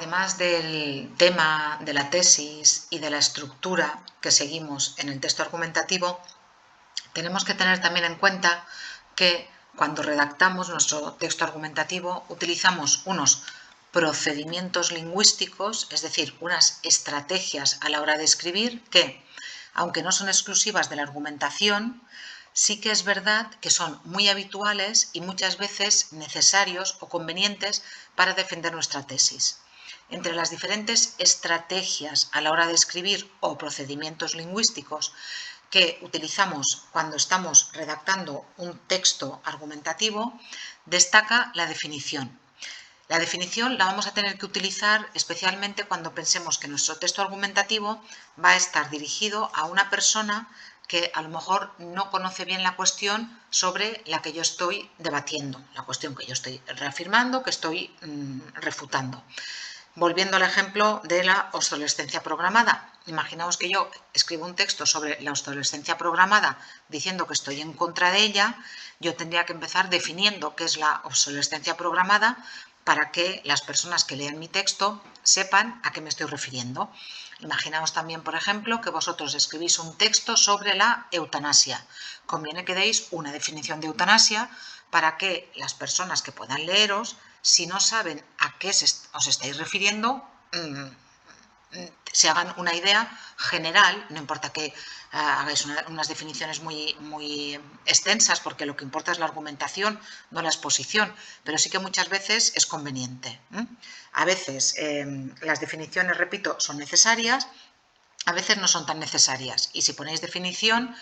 además del tema de la tesis y de la estructura que seguimos en el texto argumentativo, tenemos que tener también en cuenta que cuando redactamos nuestro texto argumentativo utilizamos unos procedimientos lingüísticos, es decir, unas estrategias a la hora de escribir que, aunque no son exclusivas de la argumentación, sí que es verdad que son muy habituales y muchas veces necesarios o convenientes para defender nuestra tesis. Entre las diferentes estrategias a la hora de escribir o procedimientos lingüísticos que utilizamos cuando estamos redactando un texto argumentativo, destaca la definición. La definición la vamos a tener que utilizar especialmente cuando pensemos que nuestro texto argumentativo va a estar dirigido a una persona que a lo mejor no conoce bien la cuestión sobre la que yo estoy debatiendo, la cuestión que yo estoy reafirmando, que estoy refutando. Volviendo al ejemplo de la obsolescencia programada. Imaginaos que yo escribo un texto sobre la obsolescencia programada diciendo que estoy en contra de ella. Yo tendría que empezar definiendo qué es la obsolescencia programada para que las personas que lean mi texto sepan a qué me estoy refiriendo. Imaginaos también, por ejemplo, que vosotros escribís un texto sobre la eutanasia. Conviene que deis una definición de eutanasia para que las personas que puedan leeros, si no saben a qué os estáis refiriendo, se hagan una idea general. No importa que hagáis unas definiciones muy extensas, porque lo que importa es la argumentación, no la exposición, pero sí que muchas veces es conveniente. A veces las definiciones, repito, son necesarias, a veces no son tan necesarias, y si ponéis definición,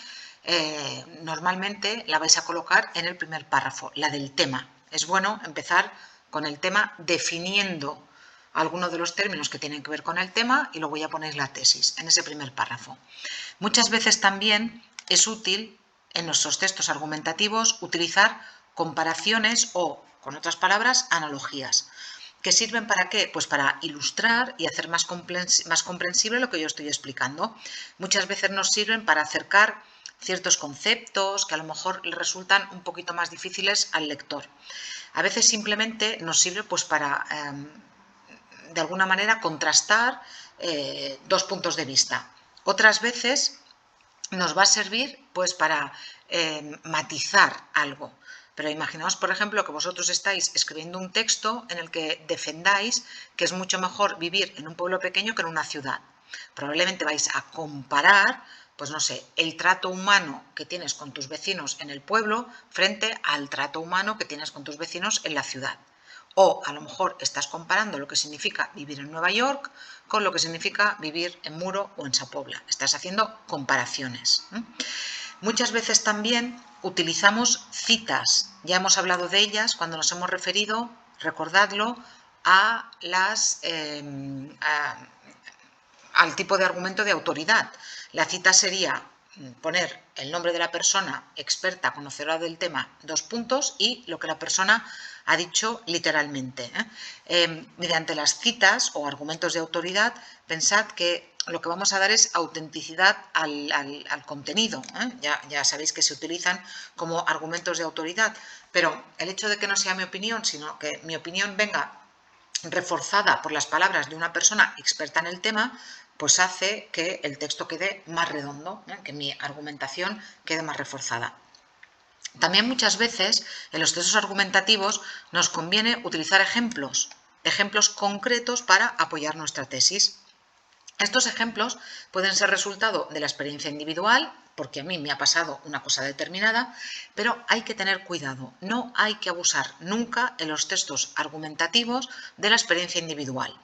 normalmente la vais a colocar en el primer párrafo, la del tema. Es bueno empezar con el tema definiendo algunos de los términos que tienen que ver con el tema y luego ya ponéis la tesis en ese primer párrafo. Muchas veces también es útil en nuestros textos argumentativos utilizar comparaciones o, con otras palabras, analogías. ¿Que sirven para qué? Pues para ilustrar y hacer más comprensible lo que yo estoy explicando. Muchas veces nos sirven para acercar ciertos conceptos que a lo mejor le resultan un poquito más difíciles al lector. A veces simplemente nos sirve pues para, de alguna manera, contrastar dos puntos de vista. Otras veces nos va a servir pues para matizar algo. Pero imaginaos, por ejemplo, que vosotros estáis escribiendo un texto en el que defendáis que es mucho mejor vivir en un pueblo pequeño que en una ciudad. Probablemente vais a comparar, pues no sé, el trato humano que tienes con tus vecinos en el pueblo frente al trato humano que tienes con tus vecinos en la ciudad. O a lo mejor estás comparando lo que significa vivir en Nueva York con lo que significa vivir en Muro o en Sa Pobla. Estás haciendo comparaciones. Muchas veces también utilizamos citas. Ya hemos hablado de ellas cuando nos hemos referido, recordadlo, al tipo de argumento de autoridad. La cita sería poner el nombre de la persona experta, conocedora del tema, dos puntos, y lo que la persona ha dicho literalmente. Mediante las citas o argumentos de autoridad, pensad que lo que vamos a dar es autenticidad al contenido. Ya sabéis que se utilizan como argumentos de autoridad, pero el hecho de que no sea mi opinión, sino que mi opinión venga reforzada por las palabras de una persona experta en el tema, pues hace que el texto quede más redondo, que mi argumentación quede más reforzada. También muchas veces en los textos argumentativos nos conviene utilizar ejemplos concretos para apoyar nuestra tesis. Estos ejemplos pueden ser resultado de la experiencia individual, porque a mí me ha pasado una cosa determinada, pero hay que tener cuidado. No hay que abusar nunca en los textos argumentativos de la experiencia individual.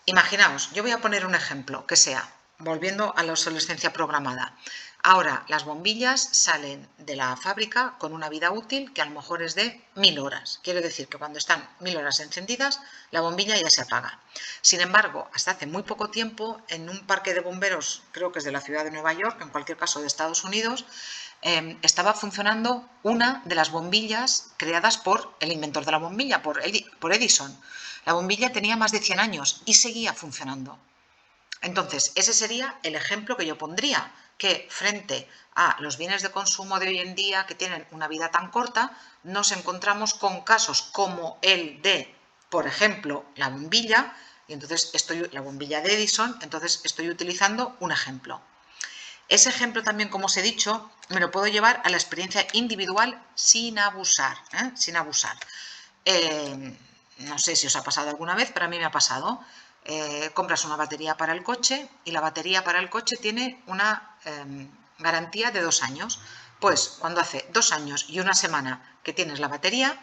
Imaginaos, yo voy a poner un ejemplo que sea, volviendo a la obsolescencia programada. Ahora las bombillas salen de la fábrica con una vida útil que a lo mejor es de 1000 horas. Quiere decir que cuando están 1000 horas encendidas, la bombilla ya se apaga. Sin embargo, hasta hace muy poco tiempo, en un parque de bomberos, creo que es de la ciudad de Nueva York, en cualquier caso de Estados Unidos, estaba funcionando una de las bombillas creadas por el inventor de la bombilla, por Edison. La bombilla tenía más de 100 años y seguía funcionando. Entonces, ese sería el ejemplo que yo pondría, que frente a los bienes de consumo de hoy en día que tienen una vida tan corta, nos encontramos con casos como el de por ejemplo, la bombilla, y entonces la bombilla de Edison, entonces estoy utilizando un ejemplo. Ese ejemplo también, como os he dicho, me lo puedo llevar a la experiencia individual sin abusar, sin abusar. No sé si os ha pasado alguna vez, pero a mí me ha pasado. Compras una batería para el coche y la batería para el coche tiene una garantía de 2 años. Pues cuando hace 2 años y una semana que tienes la batería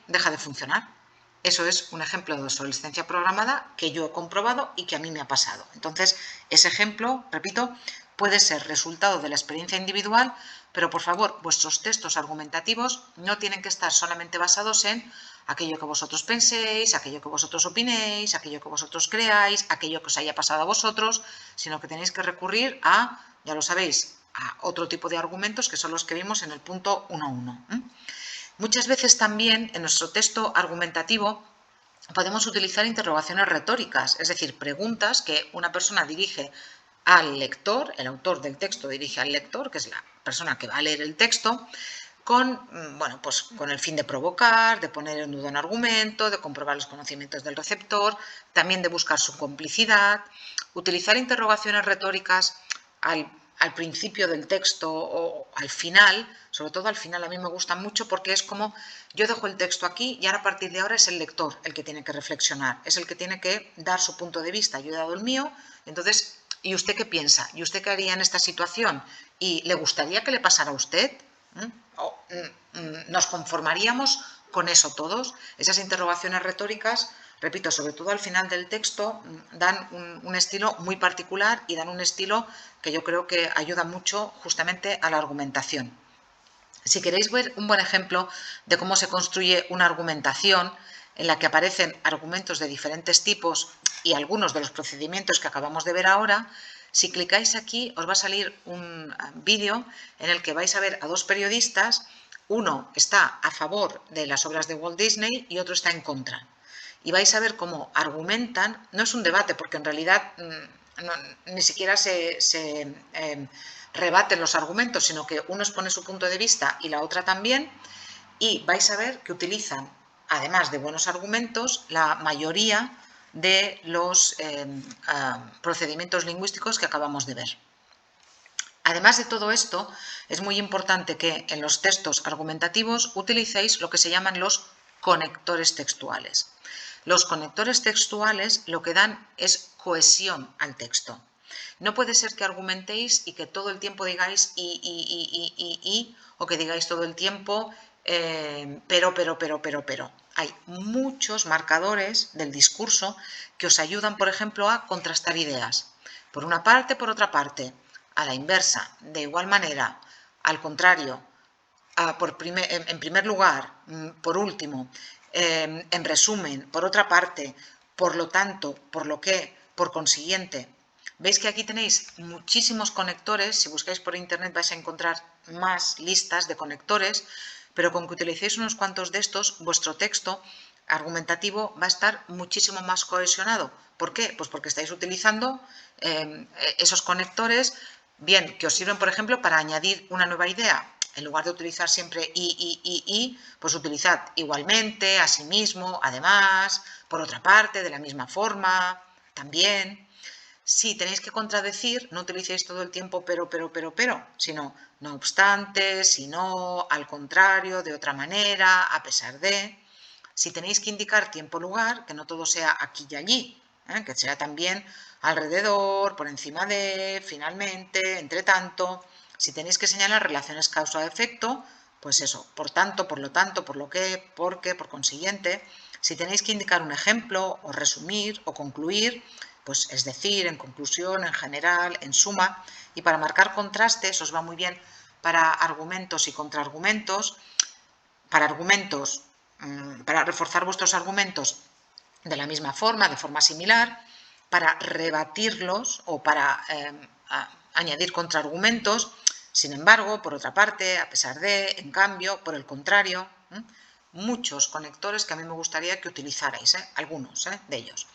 deja de funcionar. Eso es un ejemplo de obsolescencia programada que yo he comprobado y que a mí me ha pasado. Entonces, ese ejemplo, repito, puede ser resultado de la experiencia individual, pero por favor, vuestros textos argumentativos no tienen que estar solamente basados en aquello que vosotros penséis, aquello que vosotros opinéis, aquello que vosotros creáis, aquello que os haya pasado a vosotros, sino que tenéis que recurrir a, ya lo sabéis, a otro tipo de argumentos que son los que vimos en el punto 1.1. Muchas veces también en nuestro texto argumentativo podemos utilizar interrogaciones retóricas, es decir, preguntas que una persona dirige al lector, el autor del texto dirige al lector, que es la persona que va a leer el texto, con el fin de provocar, de poner en duda un argumento, de comprobar los conocimientos del receptor, también de buscar su complicidad. Utilizar interrogaciones retóricas al principio del texto o al final, sobre todo al final, a mí me gusta mucho porque es como yo dejo el texto aquí y ahora a partir de ahora es el lector el que tiene que reflexionar, es el que tiene que dar su punto de vista. Yo he dado el mío, entonces, ¿y usted qué piensa? ¿Y usted qué haría en esta situación? ¿Y le gustaría que le pasara a usted? ¿Nos conformaríamos con eso todos? Esas interrogaciones retóricas, repito, sobre todo al final del texto, dan un estilo muy particular y dan un estilo que yo creo que ayuda mucho justamente a la argumentación. Si queréis ver un buen ejemplo de cómo se construye una argumentación en la que aparecen argumentos de diferentes tipos y algunos de los procedimientos que acabamos de ver ahora, si clicáis aquí os va a salir un vídeo en el que vais a ver a dos periodistas. Uno está a favor de las obras de Walt Disney y otro está en contra. Y vais a ver cómo argumentan, no es un debate porque en realidad ni siquiera se rebaten los argumentos, sino que uno expone su punto de vista y la otra también, y vais a ver que utilizan, además de buenos argumentos, la mayoría de los procedimientos lingüísticos que acabamos de ver. Además de todo esto, es muy importante que en los textos argumentativos utilicéis lo que se llaman los conectores textuales. Los conectores textuales lo que dan es cohesión al texto. No puede ser que argumentéis y que todo el tiempo digáis o que digáis todo el tiempo pero. Hay muchos marcadores del discurso que os ayudan, por ejemplo, a contrastar ideas. Por una parte, por otra parte, a la inversa, de igual manera, al contrario, en primer lugar, por último, en resumen, por otra parte, por lo tanto, por lo que, por consiguiente. Veis que aquí tenéis muchísimos conectores, si buscáis por internet vais a encontrar más listas de conectores, pero con que utilicéis unos cuantos de estos, vuestro texto argumentativo va a estar muchísimo más cohesionado. ¿Por qué? Pues porque estáis utilizando esos conectores, bien, que os sirven, por ejemplo, para añadir una nueva idea. En lugar de utilizar siempre pues utilizad igualmente, asimismo, además, por otra parte, de la misma forma, también. Si tenéis que contradecir, no utilicéis todo el tiempo pero, sino no obstante, sino, al contrario, de otra manera, a pesar de. Si tenéis que indicar tiempo-lugar, que no todo sea aquí y allí, que sea también alrededor, por encima de, finalmente, entre tanto. Si tenéis que señalar relaciones causa-efecto, pues eso, por tanto, por lo tanto, por lo que, porque, por consiguiente. Si tenéis que indicar un ejemplo, o resumir, o concluir, pues es decir, en conclusión, en general, en suma. Y para marcar contrastes os va muy bien para argumentos y contraargumentos. Para reforzar vuestros argumentos de la misma forma, de forma similar, para rebatirlos o para añadir contraargumentos. Sin embargo, por otra parte, a pesar de, en cambio, por el contrario, muchos conectores que a mí me gustaría que utilizarais, algunos de ellos.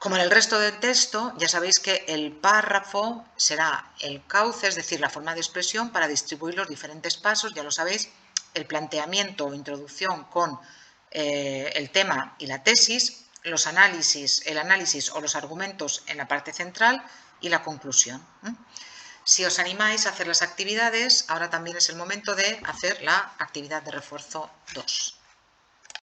Como en el resto del texto, ya sabéis que el párrafo será el cauce, es decir, la forma de expresión para distribuir los diferentes pasos, ya lo sabéis, el planteamiento o introducción con el tema y la tesis, el análisis o los argumentos en la parte central y la conclusión. Si os animáis a hacer las actividades, ahora también es el momento de hacer la actividad de refuerzo 2.